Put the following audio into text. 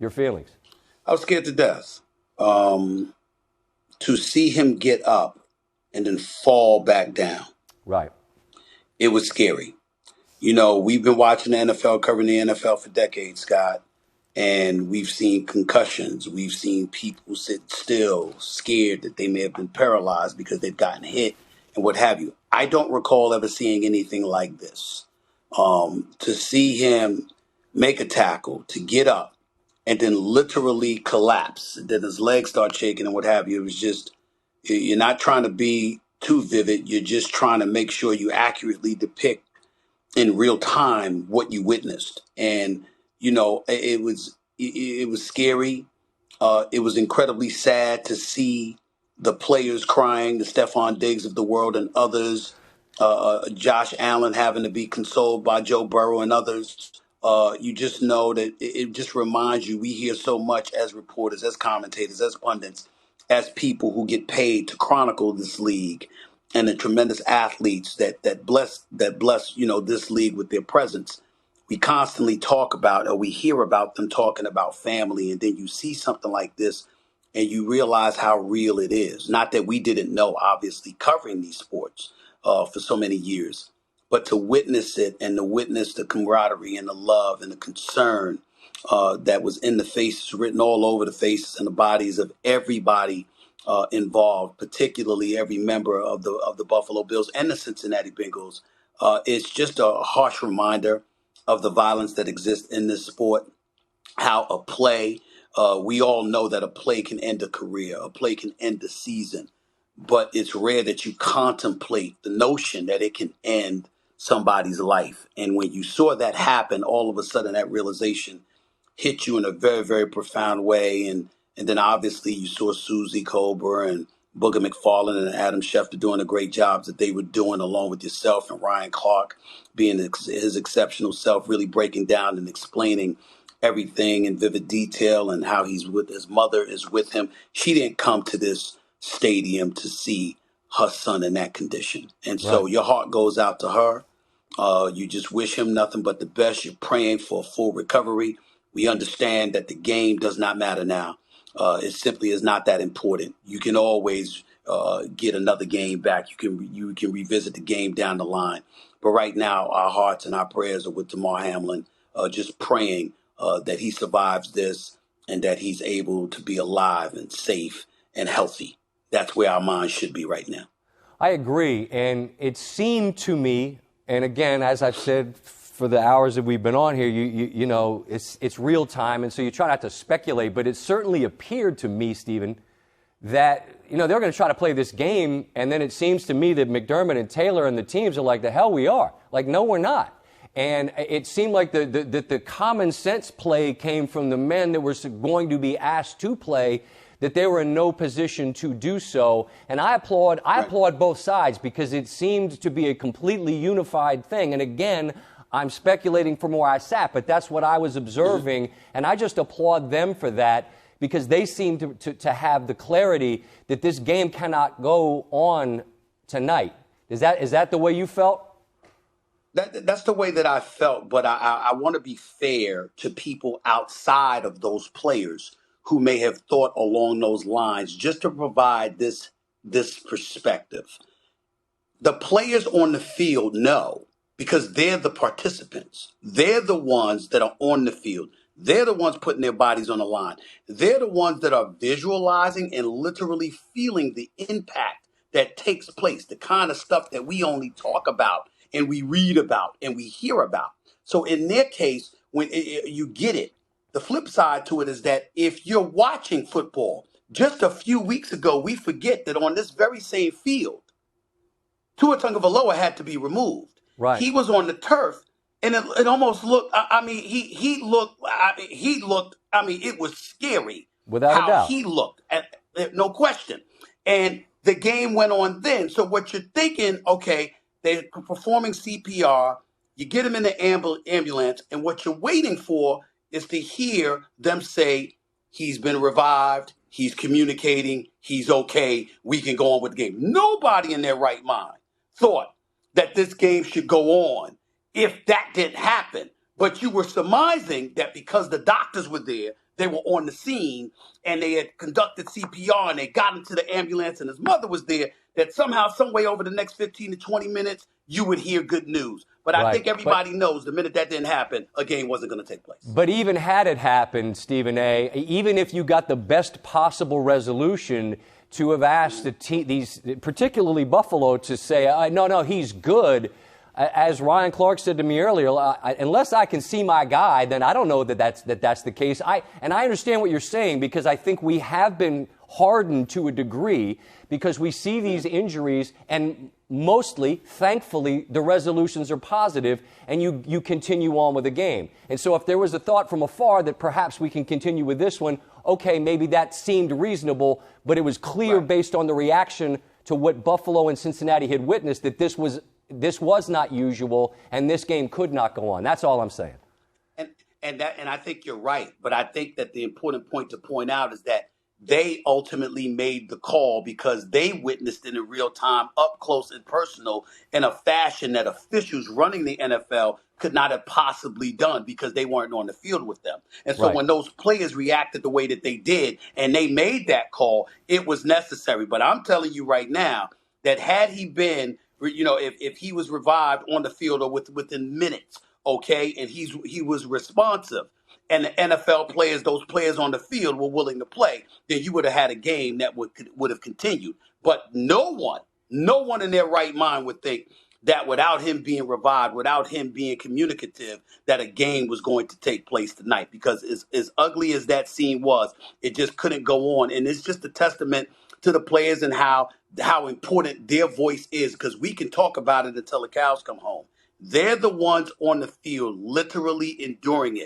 Your feelings? I was scared to death. To see him get up and then fall back down, Right. it was scary. You know, we've been watching the NFL, covering the NFL for decades, Scott, and we've seen concussions. We've seen people sit still, scared that they may have been paralyzed because they've gotten hit and what have you. I don't recall ever seeing anything like this. To see him make a tackle, to get up, and then literally collapse, then his legs start shaking and what have you. It was just, you're not trying to be too vivid. You're just trying to make sure you accurately depict in real time what you witnessed. And, you know, it was scary. It was incredibly sad to see the players crying, the Stephan Diggs of the world and others, Josh Allen having to be consoled by Joe Burrow and others. You just know that it just reminds you, we hear so much as reporters, as commentators, as pundits, as people who get paid to chronicle this league and the tremendous athletes that bless this league with their presence. We constantly talk about, or we hear about them talking about family, and then you see something like this and you realize how real it is. Not that we didn't know, obviously, covering these sports for so many years, but to witness it and to witness the camaraderie and the love and the concern that was in the faces, written all over the faces and the bodies of everybody involved, particularly every member of the Buffalo Bills and the Cincinnati Bengals. It's just a harsh reminder of the violence that exists in this sport, how a play, we all know that a play can end a career, a play can end a season, but it's rare that you contemplate the notion that it can end somebody's life. And when you saw that happen, all of a sudden that realization hit you in a very, very profound way. And then obviously you saw Susie Colbert and Booger McFarlane and Adam Schefter doing the great jobs that they were doing, along with yourself and Ryan Clark being his exceptional self, really breaking down and explaining everything in vivid detail and how he's with his mother is with him. She didn't come to this stadium to see her son in that condition. And so Right. your heart goes out to her. You just wish him nothing but the best. You're praying for a full recovery. We understand that the game does not matter now. It simply is not that important. You can always get another game back. You can revisit the game down the line. But right now, our hearts and our prayers are with Damar Hamlin, just praying that he survives this and that he's able to be alive and safe and healthy. That's where our minds should be right now. I agree. And it seemed to me, and again, as I've said for the hours that we've been on here, you know, it's real time, and so you try not to speculate, but it certainly appeared to me, Stephen, that, you know, they're going to try to play this game, and then it seems to me that McDermott and Taylor and the teams are like, the hell we are. Like, no, we're not. And it seemed like the common sense play came from the men that were going to be asked to play, that they were in no position to do so. And I applaud both sides, because it seemed to be a completely unified thing. And again, I'm speculating from where I sat, but that's what I was observing. And I just applaud them for that, because they seem to have the clarity that this game cannot go on tonight. Is that the way you felt? That's the way that I felt, but I want to be fair to people outside of those players who may have thought along those lines, just to provide this perspective. The players on the field know, because they're the participants. They're the ones that are on the field. They're the ones putting their bodies on the line. They're the ones that are visualizing and literally feeling the impact that takes place, the kind of stuff that we only talk about and we read about and we hear about. So in their case, when you get it, the flip side to it is that if you're watching football, just a few weeks ago, we forget that on this very same field, Tua Tagovailoa had to be removed. Right. He was on the turf, and it almost looked. I mean, he looked. He looked. I mean, it was scary Without a how doubt. he looked. No question. And the game went on then. So what you're thinking? Okay, they're performing CPR. You get him in the ambulance, and what you're waiting for is to hear them say he's been revived. He's communicating. He's okay. We can go on with the game. Nobody in their right mind thought that this game should go on if that didn't happen. But you were surmising that because the doctors were there, they were on the scene and they had conducted CPR and they got into the ambulance and his mother was there, that somehow, some way over the next 15 to 20 minutes, you would hear good news. But I think Right. everybody knows the minute that didn't happen, a game wasn't going to take place. But even had it happened, Stephen A., even if you got the best possible resolution to have asked these, particularly Buffalo, to say, no, he's good. As Ryan Clark said to me earlier, unless I can see my guy, then I don't know that's the case. And I understand what you're saying, because I think we have been hardened to a degree because we see these injuries, and mostly, thankfully, the resolutions are positive, and you continue on with the game. And so if there was a thought from afar that perhaps we can continue with this one, okay, maybe that seemed reasonable, but it was clear based on the reaction to what Buffalo and Cincinnati had witnessed that this was not usual, and this game could not go on. That's all I'm saying. And I think you're right, but I think that the important point to point out is that they ultimately made the call because they witnessed it in real time, up close and personal, in a fashion that officials running the NFL could not have possibly done because they weren't on the field with them. And so when those players reacted the way that they did and they made that call, it was necessary. But I'm telling you right now that had he been, if he was revived on the field or within minutes, okay, and he was responsive, and the NFL players, those players on the field were willing to play, then you would have had a game that would have continued. But no one in their right mind would think that without him being revived, without him being communicative, that a game was going to take place tonight. Because as ugly as that scene was, it just couldn't go on. And it's just a testament to the players and how important their voice is, because we can talk about it until the cows come home. They're the ones on the field literally enduring it.